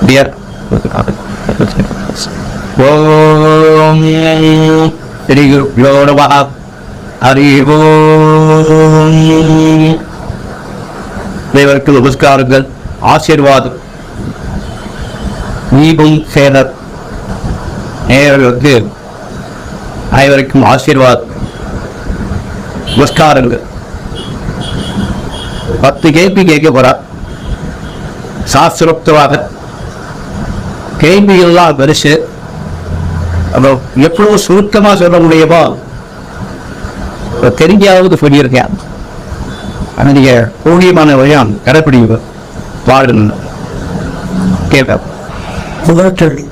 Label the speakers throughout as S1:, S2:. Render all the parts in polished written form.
S1: Dear, Om Shri Guru Namaha Hari Om. தேவருக்கு நமஸ்காரங்கள், ஆசீர்வாதம். நீபும் சேனர் நேயர்களுக்கு அனைவருக்கும் ஆசீர்வாதம், நமஸ்காரங்கள். 10 கேள்வி கேட்க போறார். சாஸ்திரோக்தமாக கேள்விகள்லாம் வரிசை எப்பவும் சுருக்கமா சொல்ல முடியுமோ தெரிஞ்சாவது சொல்லியிருக்கேன். ஆனால் நீங்க ஊழியமான வழியான் கடைப்பிடிங்க வாழ்க்கை. கேட்க
S2: முதல் கேள்வி,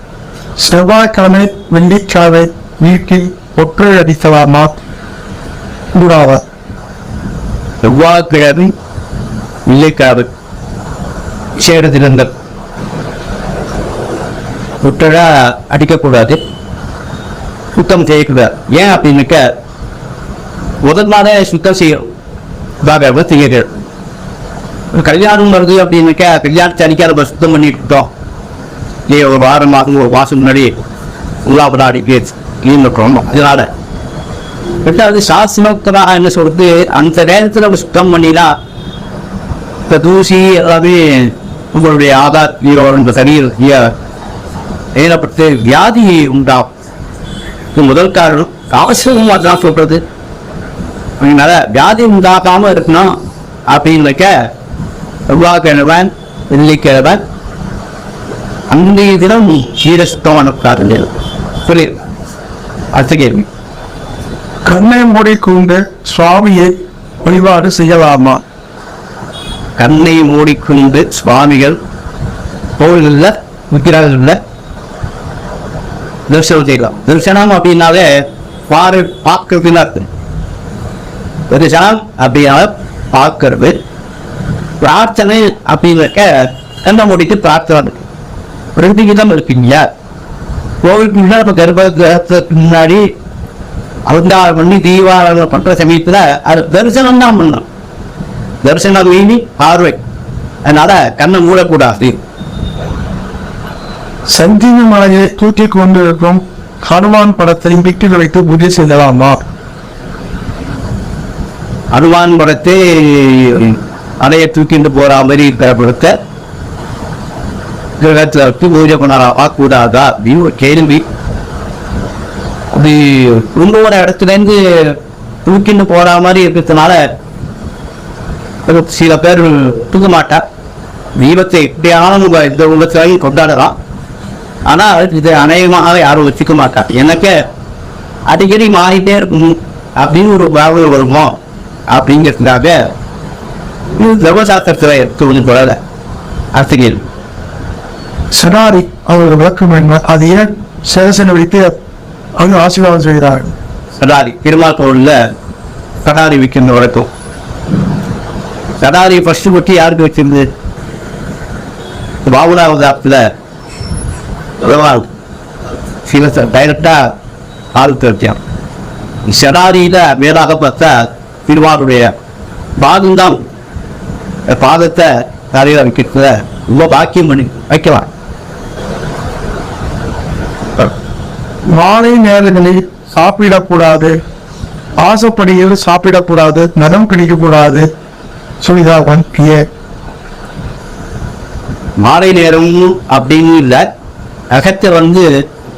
S2: செவ்வாய்க்கிழமை வெள்ளிக்கிழமை வீட்டில் ஒற்றை அடித்தவாமா கூடாவா?
S1: செவ்வாய்க்கிழமை வெள்ளிக்கிழமை சேரத்திருந்தல் ஒற்றடா அடிக்கக்கூடாது, சுத்தம் செய்யக்கூடாது. ஏன் அப்படின்னுக்க முதல் நாளே சுத்தம் செய்யும் செய்யுங்கள். கல்யாணம் வருது அப்படின்னுக்க கல்யாணத்தை அடிக்காத நம்ம சுத்தம் பண்ணிட்டோம். ஒரு வாரமாக ஒரு மாதம் முன்னாடி உள்ளாபடாடி இருக்கணும். அதனால ரெண்டாவது சாஸ்திரோக்தராக என்ன சொல்றது, அந்த நேரத்தில் நம்ம சுத்தம் பண்ணினா இந்த தூசி எல்லாமே உங்களுடைய ஆதார் இந்த சரீர ஏனப்பட்டு வியாதி உண்டாகும். இது முதல் காரணம். அவசியமாக தான் சொல்றது. அதனால வியாதி உண்டாகாம இருக்கணும் அப்படின்னுக்க செவ்வாய்க்கிழமை வெள்ளிக்கிழமை அன்றைய தினம் சீர சுத்தமான புரியுது. அடுத்த கேள்வி,
S2: கண்ணை மூடிக்கொண்டு சுவாமியை வழிபாடு செய்யலாமா?
S1: கண்ணை மூடிக்கொண்டு சுவாமிகள் கோவில்களில் விற்கிறார்கள் தரிசனம் செய்யலாம். தரிசனம் அப்படின்னாலே பார்க்கறதுலாம் இருக்கு. தரிசனம் அப்படின்னா பார்க்கறது. பிரார்த்தனை அப்படின்னாக்க கண்ணை மூடிட்டு பிரார்த்தனை இருக்கு. 2 விதம் இருக்குங்க. கோவிலுக்குள்ள நம்ம கர்ப்பத்துக்கு முன்னாடி 6 மணி தீபாவளி பண்ற சமயத்துல அது தரிசனம் தான் பண்ணணும். தரிசனம் மீறி பார்வை. அதனால கண்ணை மூடக்கூடாது.
S2: சஞ்சீவ மலையை தூக்கி கொண்டிருக்கும் ஹனுமான் படத்தை வீட்டில் வைத்து பூஜை செய்யலாமா?
S1: ஹனுமான் படத்தை அலையை தூக்கிட்டு போற மாதிரி படத்தை கிரகத்தில் வச்சு பூஜை பண்ணாரா கூடாதா அப்படின்னு ஒரு கேள்வி. அது இன்னொரு இடத்துல இருந்து தூக்கிட்டு போற மாதிரி இருக்கிறதுனால சில பேர் தூக்க மாட்டா. தீபத்தை எப்படியான இந்த உலகத்திலையும் கொண்டாடலாம். ஆனால் இது அநேகமாக யாரும் வச்சுக்க மாட்டா. எனக்கு அடிக்கடி மாறிட்டே இருக்கும் அப்படின்னு ஒரு பாவனை வருமோ அப்படிங்கிறதுக்காக தர்மசாஸ்திரத்தில் எடுத்து கொஞ்சம் தொடர. அடுத்த கேள்வி,
S2: சடாரி அவர்கள் விளக்கம் என்ன? அது ஏன் சேசனை வைத்து அவங்க ஆசீர்வாதம் செய்கிறார்கள்?
S1: சடாரி பெருமாள் கோவிலில் சடாரி விற்கின்ற வழக்கம். சடாரி ஃபர்ஸ்ட் கொட்டி யாருக்கு வச்சிருந்து? பாபுராவது ஆப்ல டைரக்டா ஆளுக்கு வச்சான். சடாரியில மேலாக பார்த்தா திருவாருடைய பாதம்தான். பாதத்தை தலையில வைக்கிறத ரொம்ப பாக்கியம் பண்ணி வைக்கலாம்.
S2: மாலை நேரங்களில் சாப்பிடக்கூடாது, ஆசைப்படியில் சாப்பிடக்கூடாது, நலம் பிடிக்கக்கூடாது சொல்லிதான்.
S1: மாலை நேரம் அப்படின்னு இல்லை, அகத்தை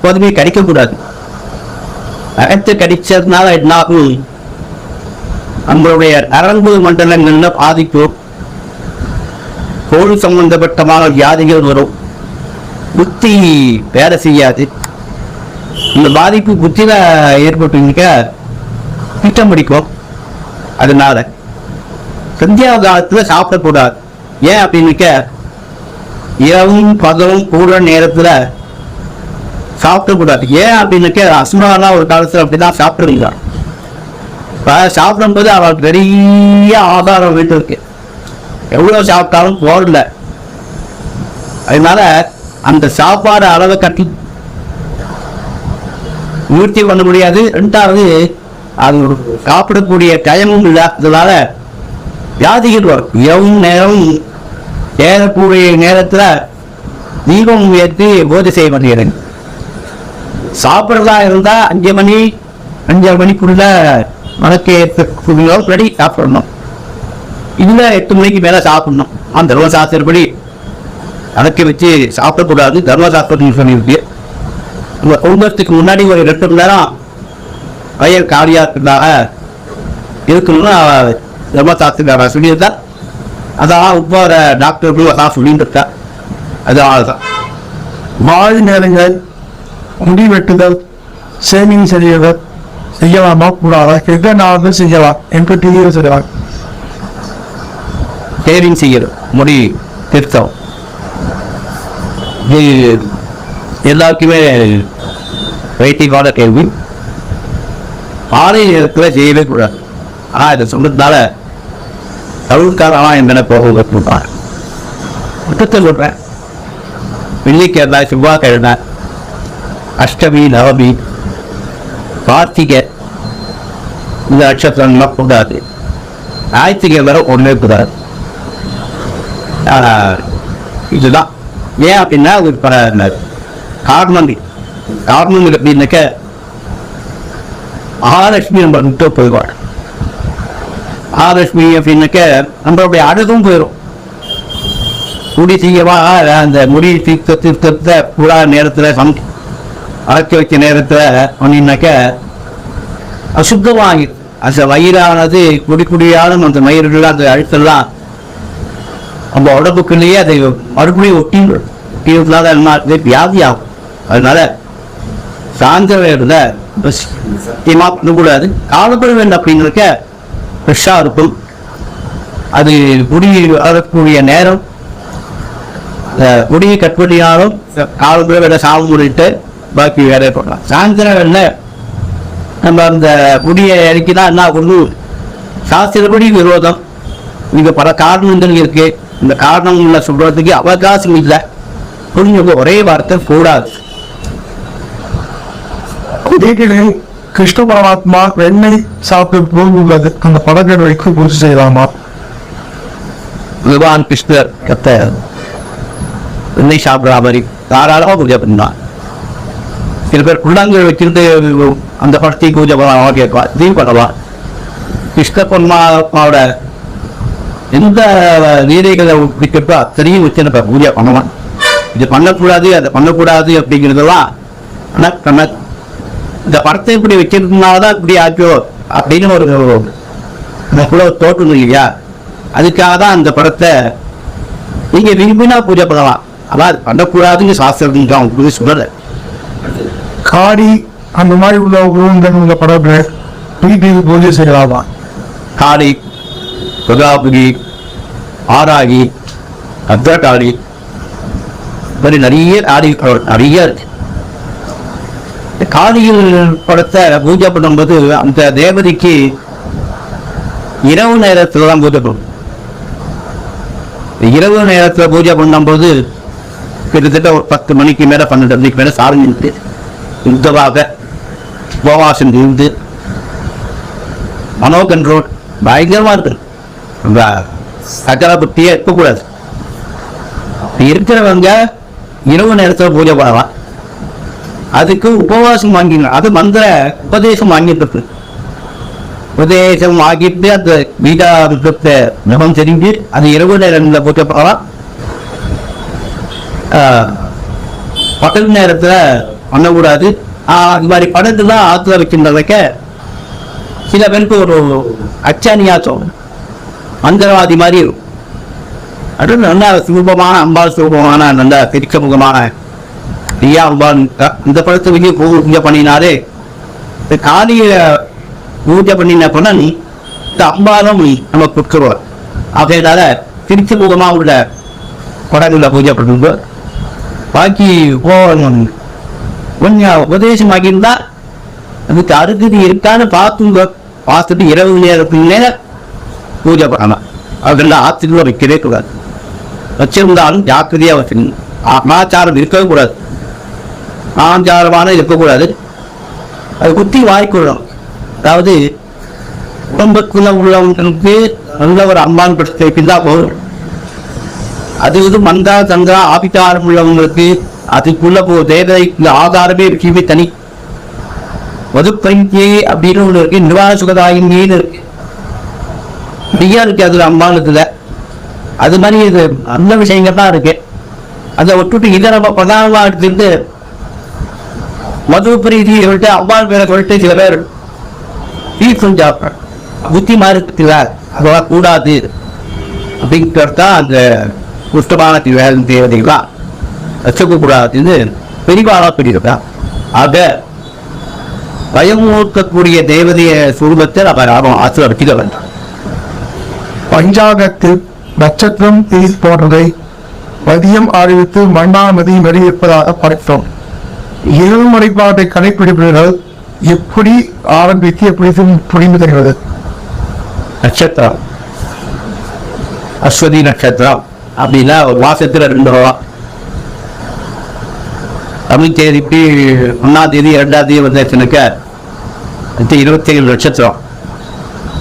S1: எப்போதுமே கடிக்கக்கூடாது. அகத்தை கடிச்சதுனால என்னாகும், நம்மளுடைய நரம்பு மண்டலங்கள்ல பாதிக்கும். தோல் சம்பந்தப்பட்டமான வியாதிகள் வரும். புத்தி வேலை செய்யாது. இந்த பாதிப்பு புத்தியில ஏற்பட்டுங்க திட்டம் பிடிக்கும். அதனால சந்தியா காலத்துல சாப்பிடக்கூடாது. ஏன் அப்படின்னுக்க இரவும் பகலும் கூட நேரத்துல சாப்பிடக்கூடாது. ஏன் அப்படின்னுக்க அசுமாரெல்லாம் ஒரு காலத்துல அப்படிதான் சாப்பிடுறீங்க. இப்ப சாப்பிடும்போது அவளுக்கு பெரிய ஆதாரம் வீட்டு இருக்கு, எவ்வளவு சாப்பிட்டாலும் போடல. அதனால அந்த சாப்பாடு அளவை கட்டி நிவர்த்தி பண்ண முடியாது. ரெண்டாவது அது சாப்பிடக்கூடிய டைமும் இல்லாததுனால வியாதிகள் வரும். இரவும் நேரம் ஏறக்கூடிய நேரத்துல தீபம் உயர்த்தி பூஜை செய்ய மாட்டேங்கிறேன். சாப்பிட்றதா இருந்தா 5 மணிக்குள்ள மனக்கு ரெடி சாப்பிடணும். இல்ல 8 மணிக்கு மேல சாப்பிடணும். அந்த தர்மசாஸ்திரப்படி அடக்கி வச்சு சாப்பிடக்கூடாது. தர்மசாஸ்திரம் சொல்லியிருக்கு. குடும்பத்துக்கு முன்னாடி ஒரு 2 மணி நேரம் வயல் காலியா இருக்கணும்னு தர்மசாஸ்திர சொல்லியிருந்தா. அதான் உப்போட டாக்டர்களும் அதான் சொல்லிட்டு இருக்கா. அதுதான்
S2: மாலை நேரங்கள் முடி வெட்டுதல், சேமிங் செய்யறது செய்யலாமா கூடாதா? எந்த நாள் செய்யலாம் என்று டிவியில செய்யலாம்.
S1: சேவிங் செய்யணும், முடி திருத்தம். இது எல்லாருக்குமே வைத்தியமான கேள்வி. மாலை நேரத்தில் செய்யவே கூடாது. ஆனால் இதை சொன்னதுனால தமிழ்காரனா என்ன போக கொடுப்பாங்க. குற்றத்தை சொல்றேன். வெள்ளிக்கிழமை, செவ்வாய்க்கிழமை, அஷ்டமி, நவமி, கார்த்திகை இந்த நட்சத்திரம்லாம் கூடாது. ஞாயிற்றுக்கிழமை வரை ஒன்றே கூடாது. இதுதான் ஏன் அப்படின்னா ஒரு காரணங்கள் அப்படின்னாக்க மகாலட்சுமி நம்ம விட்டு போயிடுவாள். மகாலட்சுமி அப்படின்னாக்க நம்மளுடைய அழகும் போயிடும். முடி சீக்கிரமா அந்த முடி தீர்த்தத்தை கூட நேரத்தில் அழைக்க வைக்க நேரத்தில் பண்ணினாக்க அசுத்தமாகிடும். அந்த வயிறானது குடியான அந்த மயிர்கள் அந்த அழுத்தெல்லாம் நம்ம உடம்புக்குள்ளேயே அதை மறுபடியும் ஒட்டினால என்ன வியாதி ஆகும். அதனால சாயந்தர வேலை சத்தியமா பண்ணக்கூடாது. காலப்பட வேண்டும் அப்படிங்கிறக்க ஃப்ரெஷ்ஷாக இருக்கும். அது முடி வளரக்கூடிய நேரம் முடியை கட் பண்ணினாலும் காலப்பட வேலை சாமி முடிட்டு பாக்கி வேலையை போடலாம். சாயந்தர வேலை நம்ம அந்த முடியை இறக்கினா என்ன ஒன்று சாஸ்திரப்படி விரோதம். இங்கே பல காரணங்கள் இருக்கு. இந்த காரணங்களை சொல்றதுக்கு அவகாசம் இல்லை. புரிஞ்சவங்க ஒரே வார்த்தை கூடாது.
S2: கிருஷ்ண பரமாத்மா வெண்ணெய் சாப்பிட்டு உள்ளது. அந்த படங்கள் வைத்து பூஜை செய்யலாமா?
S1: பகவான் கிருஷ்ணர் கத்த வெண்ணெய் சாப்பிட்ற மாதிரி தாராளமாக பூஜை பண்ணலாம். சில பேர் குள்ளங்கள் வச்சிருந்து அந்த படத்தை பூஜை பண்ணலாம் கேட்கலாம். இதையும் பண்ணலாம். கிருஷ்ண பரமாத்மாவோட எந்த நீரைகளை பிடிக்கிறதோ அத்தனையும் வச்சு நம்ம பூஜை பண்ணலாம். இது பண்ணக்கூடாது அதை பண்ணக்கூடாது அப்படிங்கிறதெல்லாம் நம்ம இந்த படத்தை இப்படி வச்சிருந்தனால்தான் இப்படி ஆச்சோ அப்படின்னு ஒரு தோற்றம் இல்லையா? அதுக்காக தான் அந்த படத்தை நீங்க விரும்பினா பூஜை பண்ணலாம். அதான் அது பண்ணக்கூடாதுன்னு சாஸ்திரம் உங்களுக்கு சொல்லலை.
S2: காடி அந்த மாதிரி உள்ள படங்கள் வீட்டுக்கு பூஜை செய்யலாமா?
S1: காடி, பிரதாபுரி, ஆராகி, அத்திரகாளி, மாதிரி நிறைய நிறைய இருக்கு. காளியில் படத்தை பூஜை பண்ணும்போது அந்த தேவதைக்கு இரவு நேரத்தில் தான் பூஜை பண்ணும். இரவு நேரத்தில் பூஜை பண்ணும்போது கிட்டத்தட்ட ஒரு 10 மணிக்கு மேலே 12 மணிக்கு மேலே சார்ந்து யுத்தமாக உபவாசம் இருந்து மனோ கண்ட்ரோல் பயங்கரமாக இருக்கு. சக்கர புத்தியே இருக்கக்கூடாது. இருக்கிறவங்க இரவு நேரத்தில் பூஜை பண்ணலாம். அதுக்கு உபவாசம் வாங்கிடலாம். அது மந்திர உபதேசம் வாங்கிட்டு உபதேசம் வாங்கிட்டு அந்த வீடா மிகவும் தெரிஞ்சு அது இரவு நேரத்தில் பூஜை பண்ணலாம். பகல் நேரத்தில் பண்ணக்கூடாது. அது மாதிரி படத்துலாம் ஆற்றுல வைக்கின்றதுக்க சில பேருக்கு ஒரு அச்சானியா தோணும், மந்திரவாதி மாதிரி இருக்கும். அது நல்ல சுரூபமான அம்பாள் சுரூபமான நல்ல பெருக்க முகமான ஐயா அம்பாள். இந்த படத்தை வச்சு பூஜை பண்ணினாலே காலிய பூஜை பண்ணின பொண்ணு இந்த அம்பாலும் நம்ம கொடுக்குறோம். அதனால திருச்சி முகமாக உள்ள படங்களில் பூஜை பண்ணுங்க. பாக்கி கொஞ்சம் உபதேசமாகியிருந்தா அதுக்கு அருகதி இருக்கான்னு பார்த்துட்டு இரவு நேரத்துக்குள்ளே பூஜை பண்ணலாம். அதெல்லாம் ஆத்திரம் வைக்கவே கூடாது. வச்சிருந்தாலும் ஜாக்கிரதையாக வச்சுக்கணும். ஆச்சாரம் இருக்கவே கூடாது, ஆச்சாரமான இருக்கக்கூடாது. அது குத்தி வாய்க்கொள்ளும். அதாவது குடும்பத்துக்குள்ள உள்ளவங்களுக்கு நல்ல ஒரு அம்பான் பிரச்சனை தான் போதும். அது இது மந்தா தந்தா ஆபித்தாரம் உள்ளவங்களுக்கு அதுக்குள்ள தேவதைக்குள்ள ஆதாரமே விஷயமே தனி. மதுப்பைக்கே அப்படின்னு ஒன்று இருக்கு, நிர்வாண சுகதாயின்னு இருக்கு, நிறையா இருக்கு அதுல அம்பானுக்குல. அது மாதிரி இது நல்ல விஷயங்கள் தான் இருக்கு. அதை விட்டுட்டு இதை நம்ம பிரதானமா எடுத்துட்டு மது பிரீதி சொல்லிட்டு அம்பாள் பேரை சொல்லிட்டு சில பேர் புத்தி மாறுல அதெல்லாம் கூடாது அப்படிங்கிறதா அந்த குஷ்டமான தேவதைகளாம் வச்சுக்கூடாதுன்னு பெரிவாளா பெரியதா. ஆக பயமூர்க்கக்கூடிய தேவதைய சுரூபத்தை நம்ம ஆசிரியர் வச்சுக்க வேண்டாம்.
S2: பஞ்சாங்கத்தில் நட்சத்திரம் போன்றதை மதியம் அறிவித்து மண்ணாமதியும் வெளியிருப்பதாக படைத்தோம். இரவு முறைப்பாட்டை கடைபிடிப்பவர்கள் எப்படி ஆரம்பித்து எப்படி புரிந்து தருவது?
S1: நட்சத்திரம் அஸ்வதி நட்சத்திரம் அப்படின்னா ஒரு மாசத்துல 2 ரூபா. தமிழ் தேதிக்கு 1ஆம் தேதி 2ஆம் தேதி வந்துச்சுனாக்க 27 நட்சத்திரம்.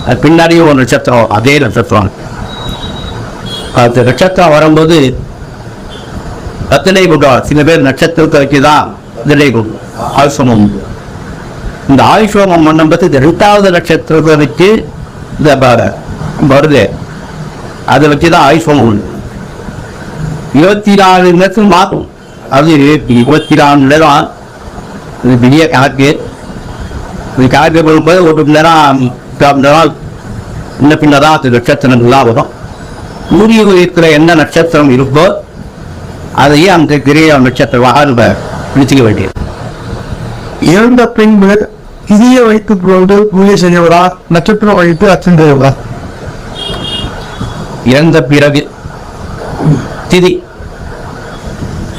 S1: அது பின்னாடியும் ஒரு நட்சத்திரம், அதே நட்சத்திரம். அந்த நட்சத்திரம் வரும்போது ரத்தினை குண்டம் சில பேர் நட்சத்திரத்தை வச்சுதான் ரத்தினை குண்டம் ஆயுஷமம். இந்த ஆயுஷோமம் பண்ணும்போது 2வது நட்சத்திரத்தை வச்சு இந்த வருது, அதை வச்சுதான் ஆயுஷோமம் உண்டு. 24 நேரத்தில் மாறும். அது 24 நேரம் பெரிய கணக்கு. இது கணக்கு போகும்போது 1 மணி நேரம் இன்னும் பின்னதான் அது நட்சத்திரங்கள்லாம் வரும். சூரிய இருக்கிற என்ன நட்சத்திரம் இருக்கோ அதையே அந்த கிரிய நட்சத்திரமாக பிடிச்சிக்க வேண்டியது.
S2: இறந்த பின்பு திதியை வைத்துக் கொண்டு பூஜை செய்யவரா, நட்சத்திரம் வைத்து அச்சம் செய்வதா?
S1: இறந்த பிறகு திதி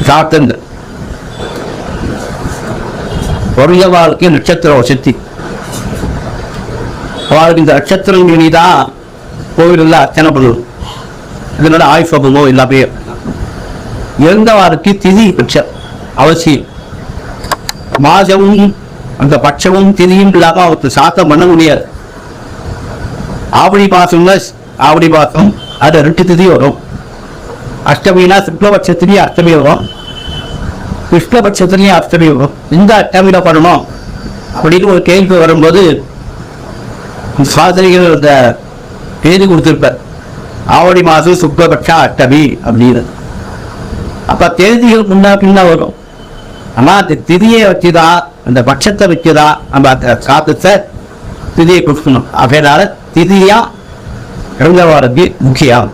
S1: சாத்தங்கள் பொருள வாழ்க்கை நட்சத்திரம் வசதி அவளுக்கு இந்த நட்சத்திரம் தான் கோவிலில் அர்ச்சனை பண்ணும். இதனால ஆயுஷமோ எல்லாமே இறந்தவாருக்கு திதி பட்சம் அவசியம். மாதமும் அந்த பட்சமும் திதியும் இல்லாம அவருக்கு சாத்தம் பண்ண முடியாது. ஆவணி மாசம்னா ஆவணி மாசம் அது 2 திதி வரும். அஷ்டமினா சுக்லபட்சத்திலேயே அஷ்டமி வரும், கிருஷ்ணபட்சத்திலேயே அஷ்டமி வரும். இந்த அஷ்டமியில பண்ணணும் அப்படின்னு ஒரு கேள்வி வரும்போது சாதனைகள் அந்த தேதி கொடுத்திருப்பார். ஆவணி மாதம் சுக்லபட்சா அஷ்டமி அப்படின்னு. அப்ப தேதிகள் முன்னா பின்னா வரும். ஆனா அந்த திதியை வச்சுதான், அந்த பட்சத்தை வச்சுதான் நம்ம அந்த சாத்தத்தை திதியை கொடுக்கணும். அதனால திதியா இறந்தவாருக்கு முக்கியம்.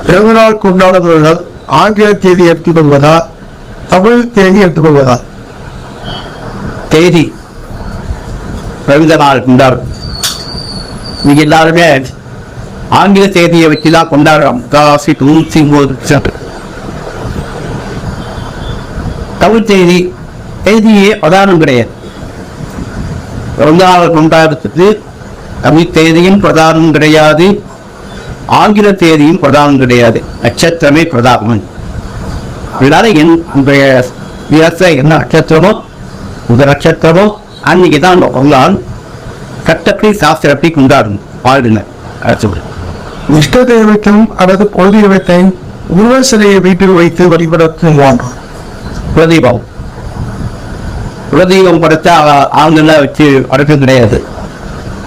S2: பிறந்த நாள் கொண்டாடுபவர்கள் ஆங்கில தேதி எடுத்துக்கொள்வதா, தமிழ் தேதி எடுத்துக்கொள்வதா?
S1: தேதி பிறந்த நாள் கொண்டாடும். நீங்க எல்லாருமே ஆங்கில தேதியை வச்சுதான் கொண்டாடுறோம். 99%. தமிழ் தேதியே பிரதானம் கிடையாது. பிறந்த நாள் கொண்டாடுறதுக்கு தமிழ் தேதியும் பிரதானம் கிடையாது, ஆங்கில தேதியும் பிரதானம் கிடையாது. நட்சத்திரமே பிரதானம். இதனால என்ன நட்சத்திரமோ இந்த நட்சத்திரமோ அன்னைக்கு தான் கொண்டாடும். கட்டப்படி சாஸ்திரப்படி கொண்டாடும் வாழ்வினர்.
S2: இஷ்ட தெய்வத்தையும் அல்லது பொது தெய்வத்தையும் உருவ சிலையை வீட்டில் வைத்து வழிபடுத்துவாங்க.
S1: பிரதீபம் பிரதீபம் படைத்தா ஆண்கள் வச்சு அடக்க கிடையாது,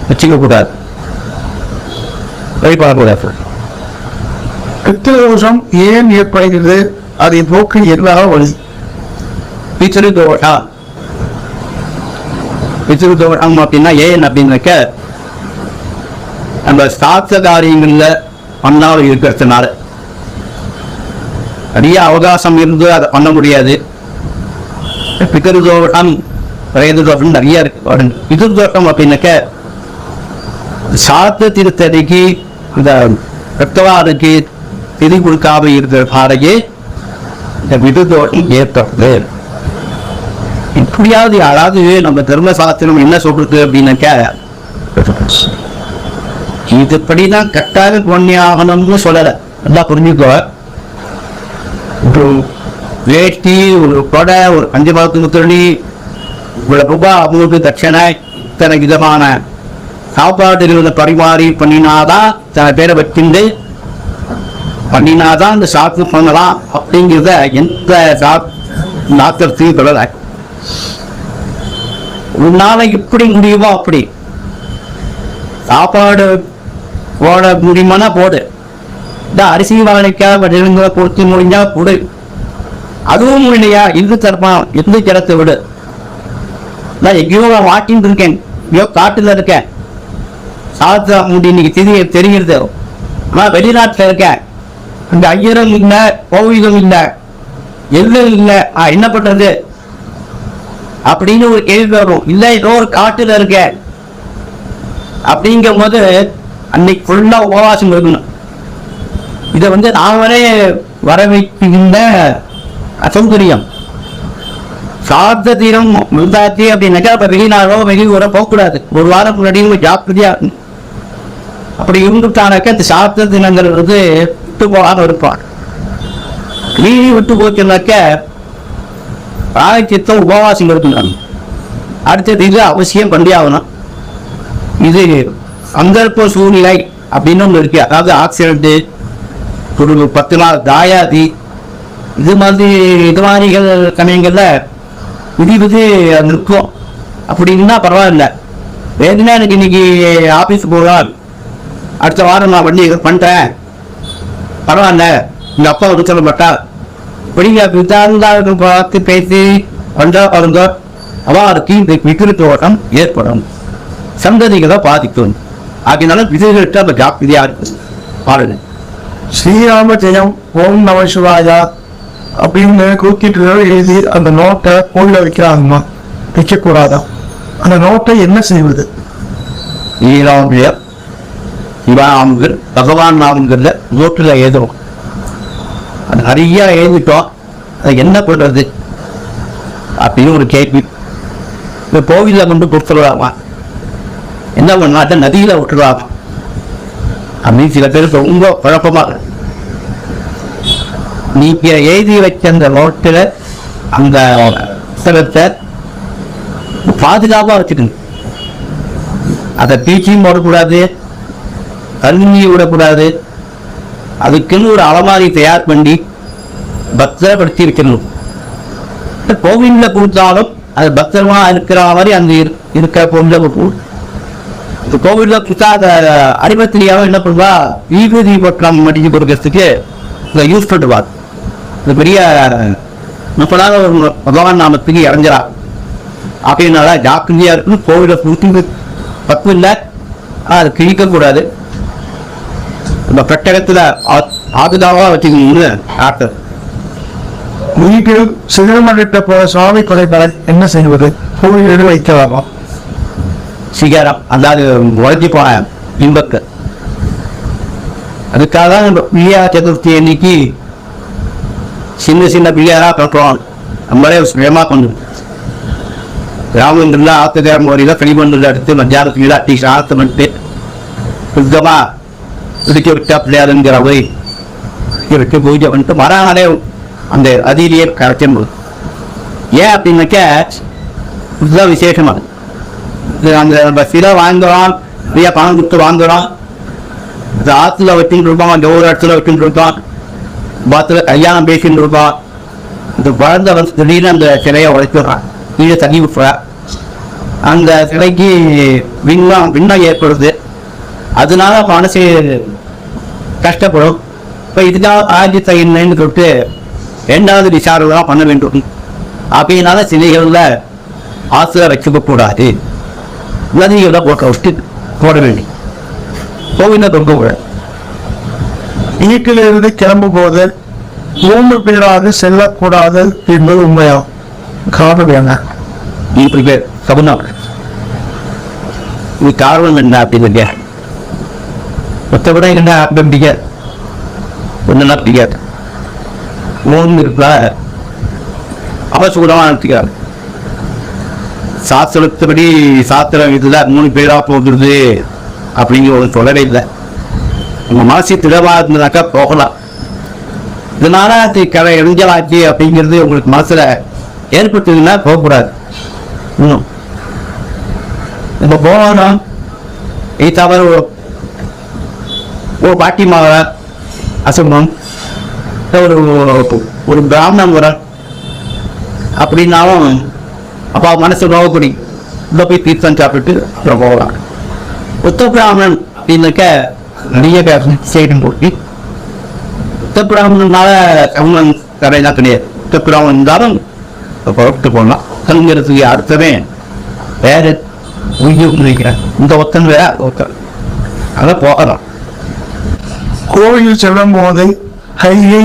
S1: வச்சுக்க கூடாது, வழிபாடக்கூடாது.
S2: பித்ருதோஷம் ஏன் ஏற்படுகிறது? அதை போக்கு எல்லா வழி.
S1: பித்ருதோஷம் அப்படின்னா ஏன் அப்படின்னாக்க நம்ம சாஸ்திர காரியங்கள்ல பண்ணாலும் இருக்கிறதுனால நிறைய அவகாசம் இருந்து அதை பண்ண முடியாது. பிதர்தோஷம் பிரேததோஷம் நிறைய இருக்கு. பிதர்தோஷம் அப்படின்னாக்க சாத்த திருத்தடிக்கு இந்த கத்தவாருக்கு திதி கொடுக்காம இருக்கிற பாடையே இந்த விடுதோட்டம் ஏற்படுது. இப்படியாவது யாராவது நம்ம தர்மசாஸ்திரம் என்ன சொல்றது அப்படின்னாக்க, இதுபடிதான் கட்டாக பொன்னியாகணும்னு சொல்லலை. நல்லா புரிஞ்சுக்கோ. இப்போ வேஷ்டி, ஒரு கொடை, ஒரு பஞ்சபாத்து முத்திரணி, இவ்வளவு ரூபாய் அவங்களுக்கு தட்சணை, இத்தனை விதமான சாப்பாடுகளை பரிமாறி பண்ணினாதான், சில பேரை வச்சுட்டு பண்ணினாதான் இந்த சாப்பிட்டு பண்ணலாம் அப்படிங்கிறத எந்த டாக்டர்ஸையும் சொல்லலை. உன்னால எப்படி முடியுமோ அப்படி சாப்பாடு போட முடியுமானா போடு. இந்த அரிசி வாழைக்காய் வடிவங்களை பொறுத்து முடிஞ்சா கொடு. அதுவும் இல்லையா, இந்து தரப்பான் எந்த கிடத்தை விடு. நான் எங்கேயோ வாக்கின்னு இருக்கேன், எங்கேயோ காட்டுல இருக்கேன், சாத்தா முடி இன்னைக்கு திதியை தெரிகிறது. நான் வெளிநாட்டில் இருக்கேன், இந்த ஐயரும் இல்லை, கோவிலும் இல்லை, எல்லாம் இல்லை, என்ன பண்றது அப்படின்னு ஒரு கேள்வி வரும். இல்லை ஏதோ ஒரு காட்டுல இருக்கேன் அப்படிங்கும் போது அன்னைக்கு ஃபுல்லா உபவாசம் இருக்கணும். இதை நாங்களே வர வைக்கின்ற அசௌகரியம். சார்த்த தீரம் முந்தாத்தி அப்படின்னாக்கா இப்ப வெளிநாடோ வெளியூரோ போகக்கூடாது. ஒரு வாரம் முன்னாடி ஜாக்கிரதையா இருக்கும். அப்படி இருந்துட்டானாக்கா இந்த சார்த்த தினங்கள் விட்டு போகாம இருப்பான். மீறி விட்டு போச்சுனாக்க பிராயச்சித்தம் உபவாசம் இருக்கணும். அடுத்தது இது அவசியம் பண்ணி ஆகணும். இது சந்தர்ப்ப சூழ்நிலை அப்படின்னு ஒன்று இருக்கு. அதாவது ஆக்சிடென்ட்டு, ஒரு 10 நாள் தாயாதி, இது மாதிரிகள் சமயங்கள்ல விதி நிற்கும். அப்படின்னா பரவாயில்ல. வேணும்னா எனக்கு இன்னைக்கு ஆபீஸ் போகலாம், அடுத்த வாரம் நான் வண்டி பண்றேன், பரவாயில்ல, இந்த அப்பா சொல்ல மாட்டா, இப்படிங்க விதாந்தார்கள் பார்த்து பேசி வந்தா பாருங்க, அவருக்கு இந்த விகிருத்தோட்டம் ஏற்படும், சந்ததிகளை பாதிக்கும். ஆகினாலும் விதிகளுக்கு அந்த ஜாக்கிரதையா இருக்கு. பாருங்க,
S2: ஸ்ரீராம ஜெயம் ஓம் நம சிவாயா அப்படின்னு கூட்டிட்டு எழுதி அந்த நோட்டை கோயில வைக்கிறாங்கம்மா, வைக்கக்கூடாதா? அந்த நோட்டை என்ன செய்வது?
S1: ஸ்ரீராமர் சிவாமுகர் பகவான் நாமங்கிறத நோட்டில் எழுதுறோம். அது நிறைய எழுதிட்டோம், அதை என்ன பண்றது அப்படின்னு ஒரு கேள்வி. இந்த கோவிலில் கொண்டு கொடுத்துருவாமா, என்ன பண்ணாட்ட நதியில விட்டுருவாங்க அப்படின்னு சில பேர் ரொம்ப குழப்பமாக. நீங்க எழுதி வச்ச அந்த நோட்டில் அந்த புத்தகத்தை பாதுகாப்பா வச்சுக்கணும். அதை பீச்சியும் போடக்கூடாது, கல்வியை விடக்கூடாது. அதுக்குன்னு ஒரு அலமாரி தயார் பண்ணி பத்திரப்படுத்தி வைக்கணும். கோவில்ல கொடுத்தாலும் அது பத்திரமா இருக்கிற மாதிரி அந்த இருக்கிற பொருளை இந்த கோவில்ல கொடுத்தா அதை அறிவத்திரியாவும் என்ன பண்ணுவா, வீதி பட்டம் மடிச்சு கொடுக்கறதுக்கு இதை யூஸ் பண்ணுவார். இது பெரிய 30 நாள் பகவான் நாமத்துக்கு இறஞ்சிடா அப்படின்னால ஜாக்கிரதையா இருக்குன்னு கோவிலை கொடுத்து தப்பு இல்லை, அது கிழிக்கக்கூடாது. இந்த பெட்டகத்துல ஆகுதாவா வச்சுக்கணும்னு டாக்டர்.
S2: வீட்டில் சிகரமளித்த போல சுவாமி கொலைகளை என்ன செய்வது? கோவிலில் வைக்கலாமா?
S1: சிகரம் அதாவது உழைச்சி போன இன்பத்து. அதுக்காக தான் நம்ம பிள்ளையார் சதுர்த்தி அன்னைக்கு சின்ன பிள்ளையாரா கட்டுறோம். நம்மளே சுயமா கொண்டு கிராமங்கள்ல ஆத்துக்கார முறையில களிமண்ணில் எடுத்து மத்தியானத்துல அட்டி சார்த்து பண்ணிட்டு சுத்தமா இடிக்க விட்டா பிள்ளையாருங்கிற போய் விட்டு பூஜை பண்ணிட்டு மறுநாளே அந்த அதிலேயே கரைச்சல். ஏன் அப்படின்னாக்க இதுதான் விசேஷமானது. அந்த நம்ம சிலை வாங்குறோம், நிறைய பணம் கொடுத்து வாங்குறோம், இது ஆற்றுல வச்சுட்டு இருப்போம், அந்த ஒரு இடத்துல வச்சுட்டு இருப்போம், பாத்துல கல்யாணம் பேசிட்டு இருப்போம். இந்த குழந்தை திடீர்னு அந்த சிலையை உழைச்சிடுறான், கீழே தண்ணி விட்டுறா, அந்த சிலைக்கு விண்ணம் ஏற்படுது. அதனால மனசு கஷ்டப்படும். இப்போ இதுக்காக ஆட்சி செய்யணும்னு சொல்லிட்டு 2வது விசாரணை தான் பண்ண வேண்டும். அப்படின்னால சிலைகளில் ஆசிரியர் வைக்க கூடாது, நதிகளை போட வேண்டும். கோவில தொங்க கூட
S2: வீட்டிலிருந்து கிளம்பும் போது 3 பேராக செல்லக்கூடாது என்பது உண்மையா? காரணம் என்ன?
S1: இப்படி பேர் சபுனம். இது காரணம் என்ன அப்படின்னு மற்றவிட என்ன நம்பிக்கை ஒன்றுலாம் பிடிக்காது. மூணு இருக்கிற அவசூடமாக நடத்திக்கிறார். சாஸ்திரத்துப்படி சாஸ்திரம் இதில் 3 பேரா போகுது அப்படிங்கிற ஒரு சொல்லவே இல்லை. உங்கள் மனசு திடமாக இருந்ததுனாக்கா போகலாம். இதனால கதை இடைஞ்சலாச்சு அப்படிங்கிறது உங்களுக்கு மனசில் ஏற்பட்டதுன்னா போகக்கூடாது. இன்னும் நம்ம போனோம் இது தவிர ஒரு பாட்டிமாவ அசுமம் ஒரு ஒரு பிராமணன் வர அப்படின்னாலும் அப்போ மனசு நோக்கப்படி இதை போய் தீர்த்தம் சாப்பிட்டு அப்புறம் போகலாம். உத்த பிராமணன் அப்படின்னாக்க நிறைய செய்யும் போட்டி உத்த பிராமணனால சமணன் கரையெல்லாம் கிடையாது. உத்த பிராமணன் இருந்தாலும் புறப்பட்டு போகலாம். கங்கிறதுக்கு அர்த்தமே வேற உயிர் நினைக்கிறேன். இந்த ஒத்தன் வேற ஒத்தன் அதை போகலாம்.
S2: கோவில் செல்லும் போது கையை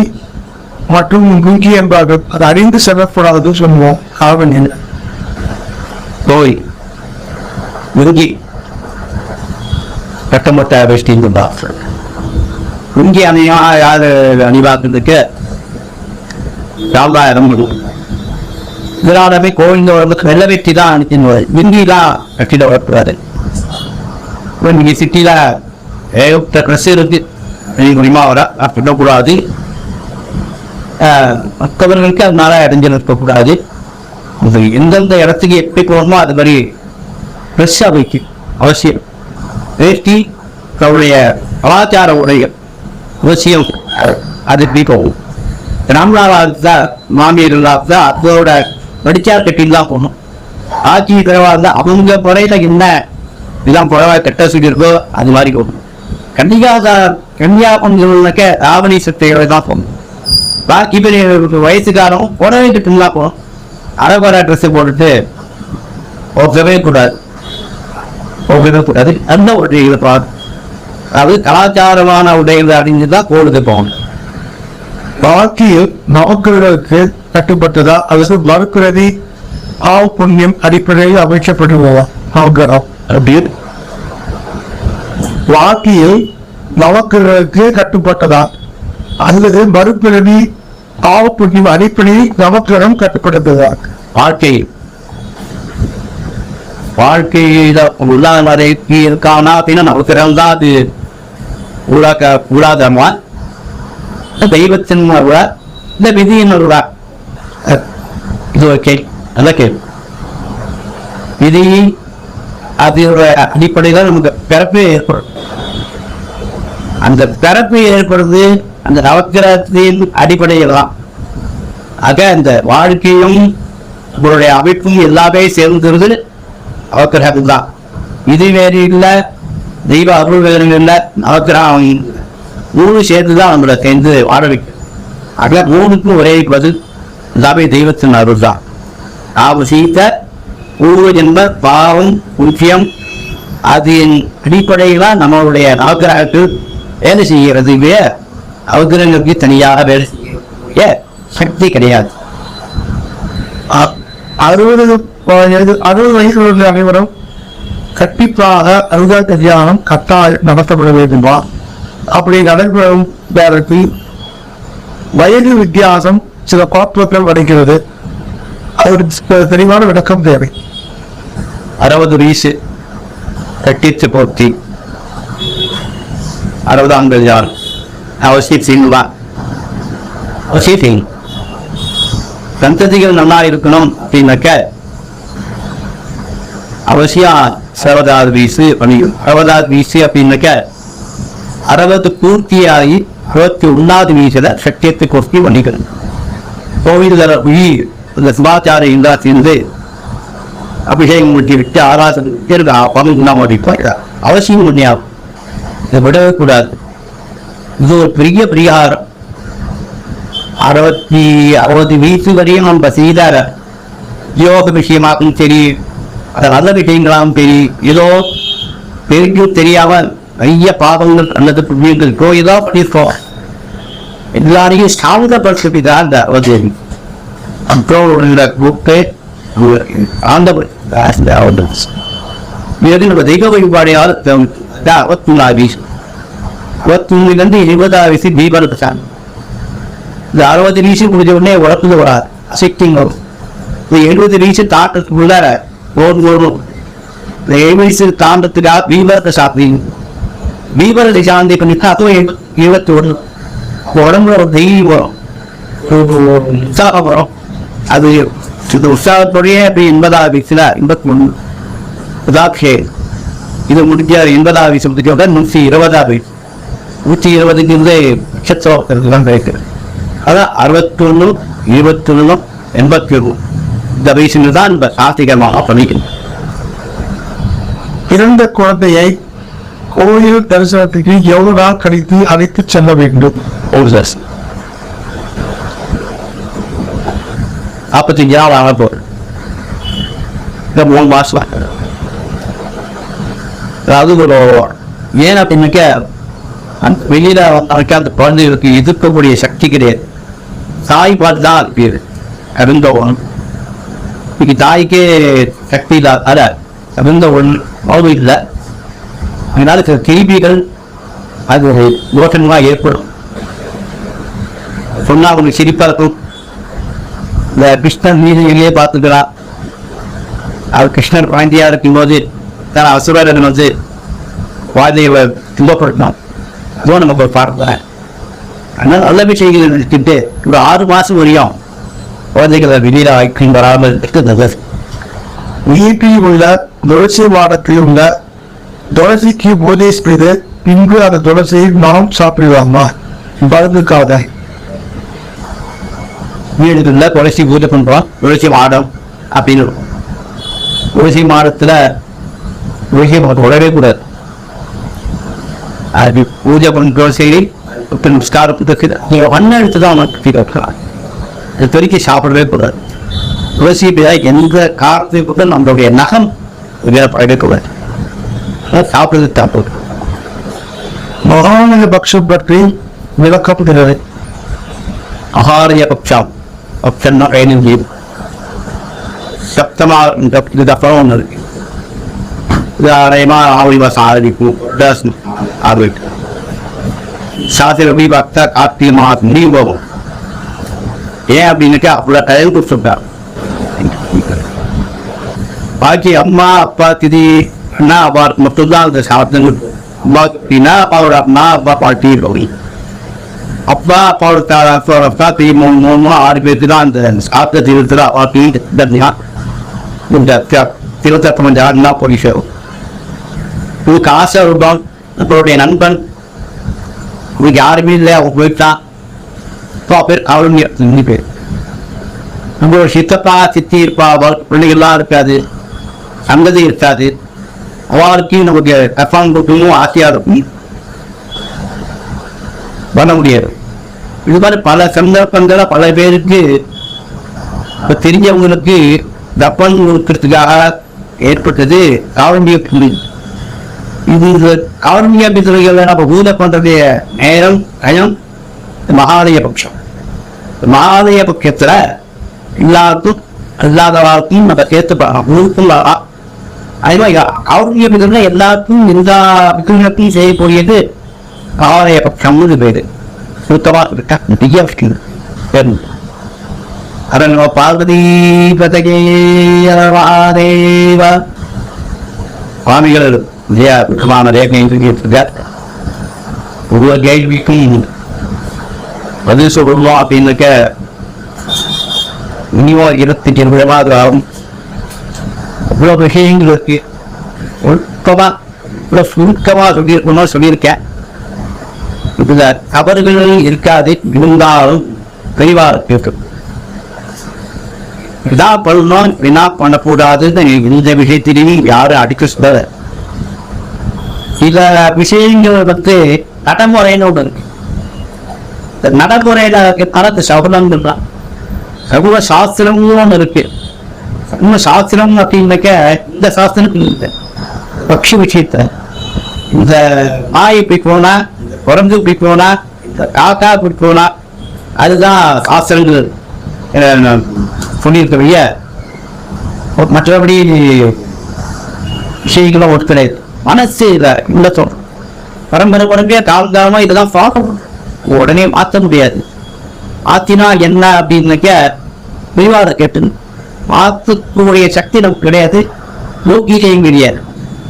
S2: மற்றும் குங்கி என்பார்கள். அது அறிந்து செல்லக்கூடாது சொல்லுவோம். காவல் என்ன
S1: கோயில் குங்கி கட்டமட்ட வேஷ்டின்னு குங்கி அணியா யாரு அணிவாக்குறதுக்கு ராமாயிரம் இதனாலவே கோவிந்த உடம்புக்கு வெள்ளை வெட்டி தான் அணிச்சின்னு விங்கிலாம் கட்டிட வரக்கூடாது. இங்கே சிட்டியில ஏகப்பட்ட ட்ரெஸ் இருக்கு. முடியுமா வர சொல்லக்கூடாது. மற்றவர்களுக்கு அதனால இடைஞ்சல் இருக்கக்கூடாது. எந்தெந்த இடத்துக்கு எப்படி போகணுமோ அது மாதிரி ஃப்ரெஷ்ஷாக வைக்கும் அவசியம். வேஷ்டி அவருடைய கலாச்சார உடைகள் அவசியம். அது எப்படி போகும். ராம்நாளாக மாமியார் இருந்தா அதோட வடிச்சார் கட்டின்னு தான் போகணும். ஆட்சி குறைவா இருந்தால் அவங்க புறையில என்ன இதெல்லாம் புறவா கட்ட சொல்லியிருக்கோ அது மாதிரி போகணும். கன்னியாகுமரிக்க ராவணி சக்திகளை தான் போகணும். பாக்கி பெரிய வயசுக்காரம் புடவை கட்டுன்னு தான் போகணும். அரைக்குறை ட்ரெஸ் போட்டுட்டு போகவே கூடாது. அந்த உடைகளை பார்த்து அது கலாச்சாரமான உடைகள் அப்படின்னு தான் கோவிலுக்கு போகணும்.
S2: வாழ்க்கையில் நவக்கிரகங்களுக்கு கட்டுப்பட்டதா அல்லது மறுக்கிறதி ஆவ புண்ணியம் அடிப்படையில் அமைக்கப்பட்டுள்ளதா நவக்கிரகம்
S1: அப்படின்னு
S2: வாழ்க்கையில் நவக்கிரகங்களுக்கு கட்டுப்பட்டதா அல்லது மறுபிறவி ஆவ புண்ணியம் அடிப்படையில் நவக்கிரகம் கட்டுப்பட்டதா?
S1: வாழ்க்கையில உள்ளாதவரைக்கு இருக்கானா அப்படின்னா நவக்கிரகம் தான் அது கூடாதமா தெய்வத்தின் உணர்வா இந்த விதியின் உணர்வா? இது ஓகே. நல்ல கேள்வி. விதி அதோட அடிப்படையில் நமக்கு பிறப்பு ஏற்படும். அந்த பிறப்பு ஏற்படுறது அந்த நவக்கிரகத்தின் அடிப்படையில் தான். ஆக அந்த வாழ்க்கையும் உங்களுடைய அமைப்பும் எல்லாமே சேர்ந்துருது நவக்கிரகம் தான். இது வேறு இல்லை, தெய்வ அருள் வேறு இல்லை. நவக்கிரகம் 3 சேர்ந்துதான் நம்மளை சேர்ந்து வாழ வைக்கும். ஆக 3க்கும் ஒரே பதில் எல்லாமே தெய்வத்தின் அருள் தான். அவசியத்த பூர்வ ஜென்ம பாவம் முக்கியம் அதன் அடிப்படையில நம்மளுடைய நவக்கிரகத்தில் வேலை செய்கிறது. நவக்கிரகங்களுக்கு தனியாக வேலை செய்ய சக்தி கிடையாது.
S2: 60 வயசு உள்ள அனைவரும் கண்டிப்பாக அருகா கல்யாணம் கட்டாயம் நடத்தப்பட வேண்டுமா? அப்படி நடைபெறும் பேருக்கு வயது வித்தியாசம் சில பாத்திரங்கள் அடைகிறது. அதற்கு தெளிவான விளக்கம் தேவை.
S1: 60 வயசு கட்டிச்சு போட்டி 60 கல்யாணம் அவசியம். சந்ததிகள் நல்லா இருக்கணும் அப்படின்னாக்க அவசியம் 60வது வயசு பண்ணியும். 60வது வயசு அப்படின்னாக்க 60 பூர்த்தியாகி 61வது வயசுல சத்தியத்தை கொஸ்தி பண்ணிக்கணும். கோவில்களை உயிர் இந்த சுபாச்சாரம் இருந்தா சேர்ந்து அபிஷேகம் முடிச்சு விட்டு ஆராதனை அவசியம் பண்ணியாகும். இதை விடவே கூடாது. இது ஒரு பெரிய பரிகாரம். 60 வயசு வரையும் நம்ம செய்த யோக விஷயமாகவும் சரி, அது நல்ல விஷயங்களாகவும் சரி, ஏதோ பெருக்கும் தெரியாம நிறைய பாவங்கள் அல்லது புண்ணியங்கள் ஏதோ பண்ணியிருக்கோம். எல்லாரையும் சாந்தப்படுத்தி தான் அந்த அவதேவி கூப்பிட்டு நம்ம தெய்வ வழிபாடையால் 64 வயசு 21 20 வயசு தீபாவளி இந்த 60 நிமிஷம் முடிஞ்ச உடனே உடம்புல வராது, அசைக்டிங் வரும். இந்த 70 நிமிஷம் தாண்டத்துக்குள்ள ஓடும். இந்த 70 நிமிஷம் தாண்டத்துக்காக வீவரத்தை சாப்பிடுங்க. வீவரத்தை சாந்தி பண்ணிட்டு அதுவும் 71 உடம்புல ஒரு தைரியம் வரும், உற்சாகம் வரும். அது இந்த உற்சாகத்தோடையே அப்படி 80வது வயசுல 81 புதாட்சே இது முடிஞ்ச 80வது வயசு முடிஞ்சோட 120வது வயசு 120க்கு நட்சத்திரம் கிடைக்கிறது. அதான் 61, 21, 81 இந்த வயசுல தான் இந்த சாத்திகமாக பண்ணிக்கணும்.
S2: பிறந்த குழந்தையை கோயில் தரிசனத்துக்கு எவ்வளவு நாள் கழித்து அழைத்து செல்ல வேண்டும்?
S1: 45 நாள் ஆக போகுது. இந்த 3 மாசம் அதாவது ஒரு ஏன் அப்படின்னாக்க வெளியில அந்த குழந்தைகளுக்கு எதிர்க்கக்கூடிய சக்தி கிடையாது. தாய் பார்த்து தான் இருக்கு இருந்தவன். இன்னைக்கு தாய்க்கே சக்தி இல்லாத இருந்தவன் அவ்வளவு இல்லை. அதனால சில கேள்விகள் அது யோசனமாக ஏற்படும். சொன்னா அவங்களுக்கு சிரிப்பா இருக்கும். இந்த கிருஷ்ணன் நீதியிலேயே பார்த்துக்கலாம். அவர் கிருஷ்ணர் குழந்தையா இருக்கும்போது தான் அசுரன் வந்து குழந்தைகளை துன்பப்படுத்தினான். இதுவும் நம்ம போய் பார்க்கலாம். அதனால நல்ல விஷயங்கள் நினைச்சுட்டு ஒரு 6 மாசம் வரையும் குழந்தைகளை வெளியில வாய்க்கு வராமல் இருக்கிறது.
S2: வீட்டில் உள்ள துளசி மாடத்தில் உள்ள துளசிக்கு போதை செய்து பின்பு அந்த துளசியை நாம் சாப்பிடலாமா? பலனுக்காக
S1: வீடுகளில் துளசி பூஜை பண்றோம். துளசி மாடம் அப்படின்னு துளசி மாடத்துல துளசி உடவே கூடாது. அது பூஜை பண்ற சரி நமஸ்காரத்துக்கு மண்ணை எடுத்து தான் அது துறைக்கு சாப்பிடவே கூடாது. துளசி எந்த காரணத்தை கூட நம்மளுடைய நகம் பழகக்கூடாது. சாப்பிடுறது தப்பு.
S2: மகாலய பக்ஷம் பற்றி விளக்கப்படுகிறது.
S1: அகாரிய பக்ஷம் பக்ஷம்னா சப்தமா அப்புறம் ஒன்று இருக்கு. ஆவணி மாசம் ஆரம்பிக்கும். சாத்திர பக்தா கார்த்திகை மாதம் முடிவு போகும். ஏன் அப்படின்னாக்கா அவ்வளோ டைம் கொடுத்துருக்காங்க. பாக்கி அம்மா அப்பா திதி அண்ணா அப்பா மட்டும்தான் அந்த சாப்பிட்டு. அம்மா அப்படின்னா அப்பாவோட அம்மா அப்பா பாட்டி போய் அப்பா அப்பாவோட அப்பா தீ 6 பேருக்கு தான் அந்த சாப்பிட்ட தீவிரத்தில் பாட்டி இந்த திருத்தப்ப அண்ணா போய் சேரும். உங்களுக்கு ஆசை ரூபாய் நம்மளுடைய நண்பன் உங்களுக்கு யாருமே இல்லை, அவங்க போயிட்டான். பேர் அவளுங்க பேர். நம்மளோட சித்தப்பா சித்தி இருப்பா, பிள்ளைகள்லாம் இருக்காது, சங்கதி இருக்காது. அவளுக்கும் நமக்கு கஃபான் கொடுக்கணும் ஆசையாக இருக்கும், பண்ண முடியாது. இது மாதிரி பல சந்தர்ப்பங்களை பல பேருக்கு இப்போ தெரிஞ்சவங்களுக்கு தப்பன் கொடுக்கறதுக்காக ஏற்பட்டது காவண்டிய புள்ளி. இது காவண்டிய பித்துறைகளை நம்ம பூஜை பண்றதுடைய நேரம் கயம் மகாலய பட்சம். மகாலய பட்சத்துல எல்லாருக்கும் இல்லாதவாருக்கும் நம்ம சேர்த்துப்படும். அதே மாதிரி காவண்டிய பித்துறை எல்லாருக்கும் எல்லா பித்துறையும் செய்யக்கூடியது மகாலய பட்சம்னு பேரு. சுத்தமா இருக்கா அரண் பார்வதி பதகே சுவாமிகள் விதமான ரேகையிருக்கார். ஒவ்வொரு கேள்விக்கும் பதில் சொல்லணும் அப்படின்னாக்க மினிமம் 22 நிமிடமாவது ஆகும். அவ்வளோ விஷயங்கள் இருக்கு. ஒழுக்கமா இவ்வளோ சுருக்கமாக சொல்லியிருக்கணும் சொல்லியிருக்கேன். இதுல தவறுகள் இருக்காது, இருந்தாலும் தெளிவாக இருக்கும். இதா பண்ணணும் வினா பண்ணக்கூடாதுன்னு இந்த விஷயத்திலேயும் யாரும் அடிக்க சொல்ல. சில விஷயங்கள் நடைமுறைன்னு ஒன்று இருக்கு. இந்த நடைமுறையில இருக்கிற சகுனங்கள் தான். சகுன சாஸ்திரமும் ஒன்று இருக்கு. சகுன சாஸ்திரம் அப்படின்னாக்க இந்த சாஸ்திரம் இல்லை. பக்ஷி விஷயத்த இந்த நாய் இப்படி போனா, குரங்கு இப்படி போனா, இந்த காக்கா இப்படி போனா, அதுதான் சாஸ்திரங்கள் சொல்லியிருக்கவைய. மற்றபடி விஷயங்களும் ஒட்டு கிடையாது. மனசு இல்லை இல்லை சொல்றோம். பரம்பரை பரம்பரையா காலகாலமா இதெல்லாம் பார்க்கணும், உடனே மாற்ற முடியாது. ஆத்தினா என்ன அப்படின்னாக்க விரிவாத கேட்டு மாற்றக்கூடிய சக்தி நமக்கு கிடையாது, லோக்கியம் கிடையாது.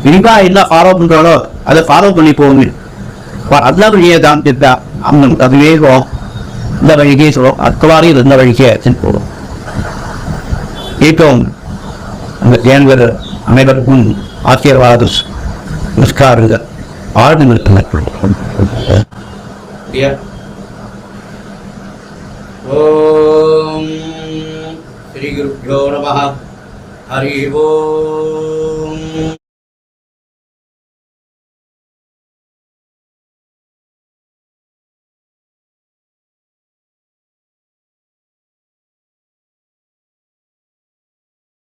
S1: விரிவா என்ன ஃபாலோ பண்றாலோ அதை ஃபாலோ பண்ணி போகுது. நல்ல வழியை தான் திட்டா அந்த அது வேகம் இந்த வழிக்கே சொல்லும், அடுத்த வாரம் இந்த வழிக்கே போடும். கேட்டோம் அந்த தேன்வர் அனைவருக்கும் ஆசீர்வாத நமஸ்காரங்கள் ஆழ்ந்து நிறுத்தினார்கள். ஓம் ஸ்ரீ குருப்யோ நமः. ஹரி ஓம்.